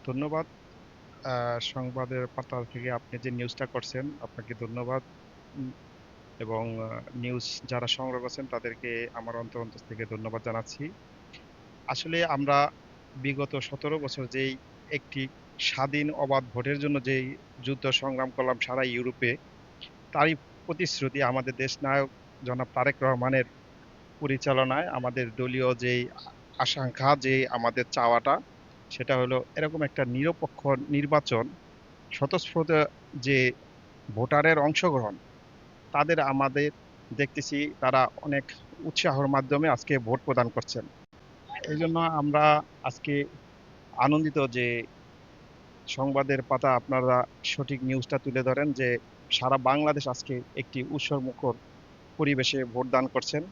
ধন্যবাদ। সংবাদের পাতা থেকে আপনি যে নিউজটা করছেন, আপনাকে ধন্যবাদ। উম এবং নিউজ যারা সংগ্রহ করছেন তাদেরকে আমার অন্তর থেকে ধন্যবাদ জানাচ্ছি। আসলে আমরা বিগত ১৭ বছর যেই একটি স্বাধীন অবাধ ভোটের জন্য যেই যুদ্ধ সংগ্রাম করলাম সারা ইউরোপে, তারই প্রতিশ্রুতি আমাদের দেশনায়ক জনাব তারেক রহমানের পরিচালনায় আমাদের দলীয় যেই আকাঙ্ক্ষা, যে আমাদের চাওয়াটা, সেটা হলো এরকম একটা নিরপেক্ষ নির্বাচন, স্বতঃস্ফূর্ত যে ভোটারের অংশগ্রহণ, তাদের আমাদের দেখতেছি তারা অনেক উৎসাহের মাধ্যমে আজকে ভোট প্রদান করছেন। এই জন্য আমরা আজকে আনন্দিত যে সংবাদের পাতা আপনারা সঠিক নিউজটা তুলে ধরেন যে সারা বাংলাদেশ আজকে একটি উৎসবমুখর পরিবেশে ভোটদান করছেন।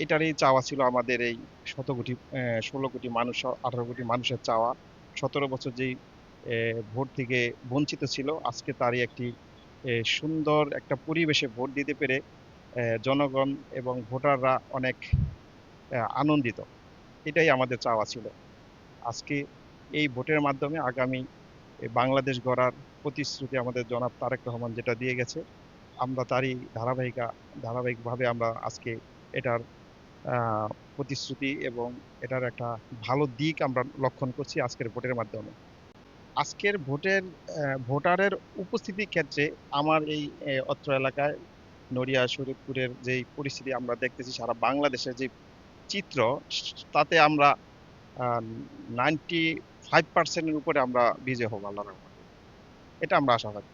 এটারই চাওয়া ছিল আমাদের এই ১৬ কোটি মানুষ, ১৮ কোটি মানুষের চাওয়া। ১৭ বছর যেই ভোট থেকে বঞ্চিত ছিল, আজকে তারই একটি সুন্দর একটা পরিবেশে ভোট দিতে পেরে জনগণ এবং ভোটাররা অনেক আনন্দিত। এটাই আমাদের চাওয়া ছিল। আজকে এই ভোটের মাধ্যমে আগামী বাংলাদেশ গড়ার প্রতিশ্রুতি আমাদের জনাব তারেক রহমান যেটা দিয়ে গেছে, আমরা তারই ধারাবাহিকভাবে আমরা আজকে এটার আহ, প্রতিশ্রুতি এবং এটার একটা ভালো দিক আমরা লক্ষণ করছি আজকের ভোটের মাধ্যমে। আজকের ভোটারের উপস্থিতির ক্ষেত্রে আমার এই অত্র এলাকায় নড়িয়া শরীয়তপুরের যে পরিস্থিতি আমরা দেখতেছি, সারা বাংলাদেশের যে চিত্র, তাতে আমরা 95% উপরে আমরা বিজয় হবো আল্লাহ রহমতে। এটা আমরা আশাবাদী।